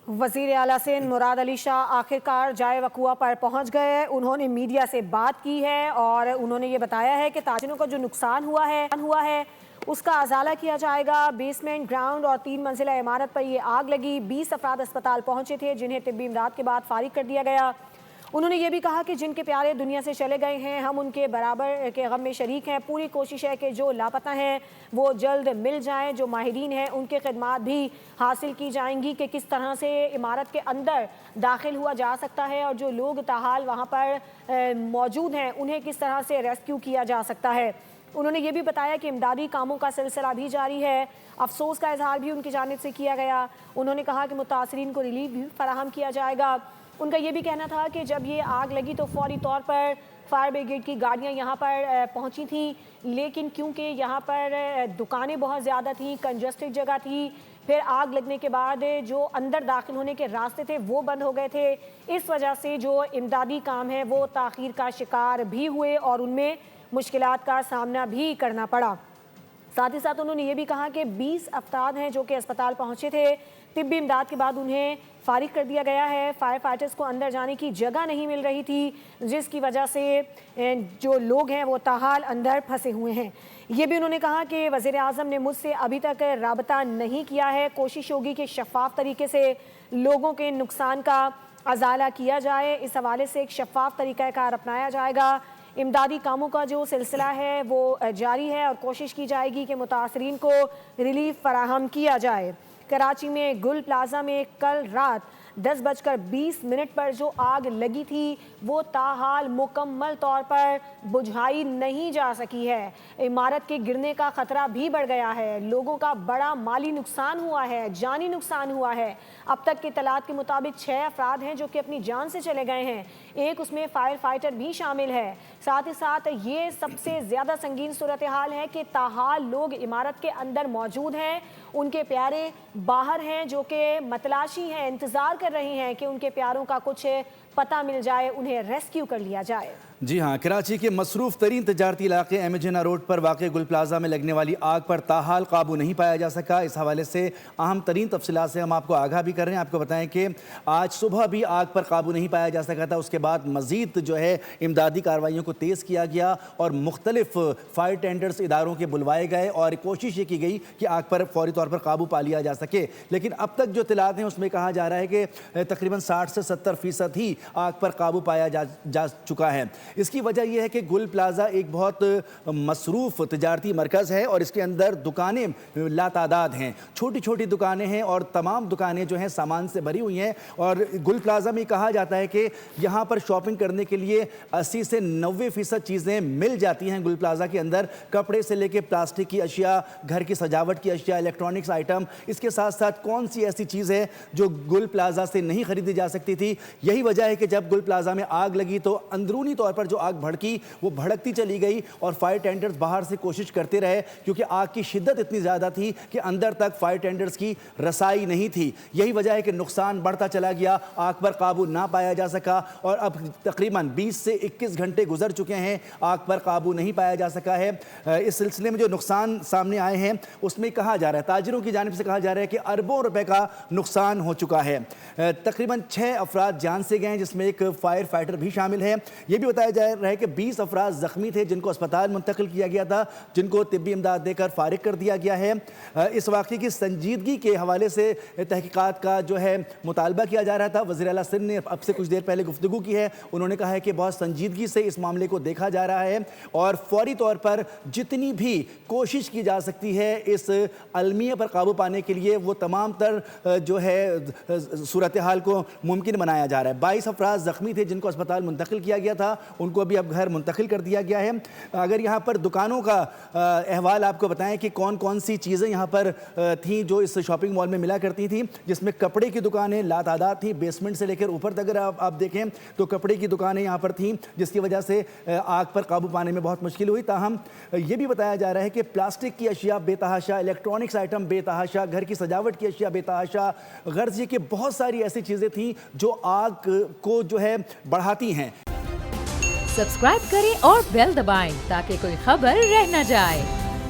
वज़ीर आला सिंध मुराद अली शाह आखिरकार जाए वक़ुआ पर पहुंच गए। उन्होंने मीडिया से बात की है और उन्होंने ये बताया है कि ताजिरों का जो नुकसान हुआ है उसका अजाला किया जाएगा। बेसमेंट, ग्राउंड और 3 मंजिला इमारत पर ये आग लगी। 20 अफराद अस्पताल पहुंचे थे जिन्हें तिब्बी इमदाद के बाद फारिग कर दिया गया। उन्होंने ये भी कहा कि जिनके प्यारे दुनिया से चले गए हैं हम उनके बराबर के गम में शरीक हैं। पूरी कोशिश है कि जो लापता हैं वो जल्द मिल जाएं। जो माहिरीन हैं उनके खिदमात भी हासिल की जाएंगी कि किस तरह से इमारत के अंदर दाखिल हुआ जा सकता है और जो लोग ताहाल वहाँ पर मौजूद हैं उन्हें किस तरह से रेस्क्यू किया जा सकता है। उन्होंने ये भी बताया कि इमदादी कामों का सिलसिला भी जारी है। अफसोस का इजहार भी उनकी जानिब से किया गया। उन्होंने कहा कि मुतासरीन को रिलीफ भी फराहम किया जाएगा। उनका ये भी कहना था कि जब ये आग लगी तो फौरी तौर पर फायर ब्रिगेड की गाड़ियाँ यहाँ पर पहुँची थी, लेकिन क्योंकि यहाँ पर दुकानें बहुत ज़्यादा थीं, कंजस्टेड जगह थी, फिर आग लगने के बाद जो अंदर दाखिल होने के रास्ते थे वो बंद हो गए थे। इस वजह से जो इमदादी काम है वो ताख़ीर का शिकार भी हुए और उनमें मुश्किलात का सामना भी करना पड़ा। साथ ही साथ उन्होंने ये भी कहा कि 20 अफराद हैं जो कि अस्पताल पहुँचे थे। तिब्बी इमदाद के बाद उन्हें फारिग कर दिया गया है। फायर फाइटर्स को अंदर जाने की जगह नहीं मिल रही थी, जिसकी वजह से जो लोग हैं वो ताहाल अंदर फंसे हुए हैं। ये भी उन्होंने कहा कि वज़ीर आज़म ने मुझसे अभी तक राबता नहीं किया है। कोशिश होगी कि शफ़ाफ़ तरीके से लोगों के नुकसान का अजाला किया जाए। इस हवाले से एक शफ़ाफ़ तरीक़ाकार अपनाया जाएगा। इमदादी कामों का जो सिलसिला है वो जारी है और कोशिश की जाएगी कि मुतासरीन को रिलीफ फराहम किया जाए। कराची में गुल प्लाजा में कल रात 10:20 पर जो आग लगी थी वो ताहाल मुकम्मल तौर पर बुझाई नहीं जा सकी है। इमारत के गिरने का ख़तरा भी बढ़ गया है। लोगों का बड़ा माली नुकसान हुआ है, जानी नुकसान हुआ है। अब तक के इत्तलात के मुताबिक 6 अफराद हैं जो कि अपनी जान से चले गए हैं। एक उसमें फायर फाइटर भी शामिल है। साथ ही साथ ये सबसे ज़्यादा संगीन सूरत हाल है कि ताहाल लोग इमारत के अंदर मौजूद हैं, उनके प्यारे बाहर हैं जो कि मतलाशी हैं, इंतज़ार कर रही हैं कि उनके प्यारों का कुछ पता मिल जाए, उन्हें रेस्क्यू कर लिया जाए। जी हाँ, कराची के मसरूफ़ तरीन तजारती इलाके एमजिना रोड पर वाक़े गुल प्लाजा में लगने वाली आग पर ताहाल काबू नहीं पाया जा सका। इस हवाले से अहम तरीन तफसीलात से हम आपको आगाह भी कर रहे हैं। आपको बताएं कि आज सुबह भी आग पर काबू नहीं पाया जा सका था। उसके बाद मज़ीद जो है इमदादी कार्रवाइयों को तेज़ किया गया और मुख्तलिफ फायर टेंडर्स इदारों के बुलवाए गए और कोशिश ये की गई कि आग पर फौरी तौर पर काबू पा लिया जा सके। लेकिन अब तक जो इत्तलात हैं उसमें कहा जा रहा है कि तकरीबन 60 से 70% ही आग पर काबू पाया जा चुका है। इसकी वजह यह है कि गुल प्लाजा एक बहुत मसरूफ़ तजारती मरकज़ है और इसके अंदर दुकानें लातादाद हैं, छोटी छोटी दुकानें हैं और तमाम दुकानें जो हैं सामान से भरी हुई हैं। और गुल प्लाजा में कहा जाता है कि यहाँ पर शॉपिंग करने के लिए 80 से 90% चीज़ें मिल जाती हैं। गुल प्लाजा के अंदर कपड़े से लेके प्लास्टिक की अशिया, घर की सजावट की अशिया, इलेक्ट्रॉनिक्स आइटम, इसके साथ साथ कौन सी ऐसी चीज़ है जो गुल प्लाजा से नहीं खरीदी जा सकती थी। यही वजह है कि जब गुल प्लाजा में आग लगी तो अंदरूनी तौर पर जो आग भड़की वो भड़कती चली गई और फायर टेंडर्स बाहर से कोशिश करते रहे, क्योंकि आग की शिद्दत इतनी ज़्यादा थी कि अंदर तक फायर टेंडर्स की रसाई नहीं थी। यही वजह है कि नुकसान बढ़ता चला गया, आग पर काबू ना पाया जा सका और अब तकरीबन 20 से 21 घंटे गुजर चुके हैं, आग पर काबू नहीं पाया जा सका है। इस सिलसिले में जो नुकसान सामने आए हैं उसमें कहा जा रहा है, ताजिरों की जानिब से कहा जा रहा है कि अरबों रुपए का नुकसान हो चुका है। तकरीबन 6 अफराद जान से गए जिसमें एक फायर फाइटर भी शामिल है। यह भी बताया जा रहा है कि 20 अफराद ज़ख्मी थे जिनको अस्पताल मुंतकिल किया गया था, जिनको तिब्बी इमदाद देकर फारिग कर दिया गया है। इस वाक़े की संजीदगी के हवाले से तहकीकात का जो है मुतालबा किया जा रहा था। वज़ीर आला सिंध ने अब से कुछ देर पहले गुफ्तगू की है। उन्होंने कहा है कि बहुत संजीदगी से इस मामले को देखा जा रहा है और फौरी तौर पर जितनी भी कोशिश की जा सकती है इस अलमिया पर काबू पाने के लिए वो तमाम तर जो है सूरत हाल को मुमकिन बनाया जा रहा है। 22 अफराद ज़ख्मी थे जिनको अस्पताल मुंतकिल किया गया था, उनको भी अब घर मुंतकिल कर दिया गया है। अगर यहाँ पर दुकानों का अहवाल आपको बताएं कि कौन कौन सी चीज़ें यहाँ पर थीं जो इस शॉपिंग मॉल में मिला करती थी, जिसमें कपड़े की दुकानें लातादाद थी, बेसमेंट से लेकर ऊपर तक अगर आप देखें तो कपड़े की दुकानें यहाँ पर थीं, जिसकी वजह से आग पर काबू पाने में बहुत मुश्किल हुई। ताहम ये भी बताया जा रहा है कि प्लास्टिक की अशिया बेतहाशा, इलेक्ट्रॉनिक्स आइटम बेतहाशा, घर की सजावट की अशिया बेतहाशा, गर्ज ये कि बहुत सारी ऐसी चीज़ें थीं जो आग को जो है बढ़ाती हैं। सब्सक्राइब करें और बेल दबाएं ताकि कोई खबर रह न जाए।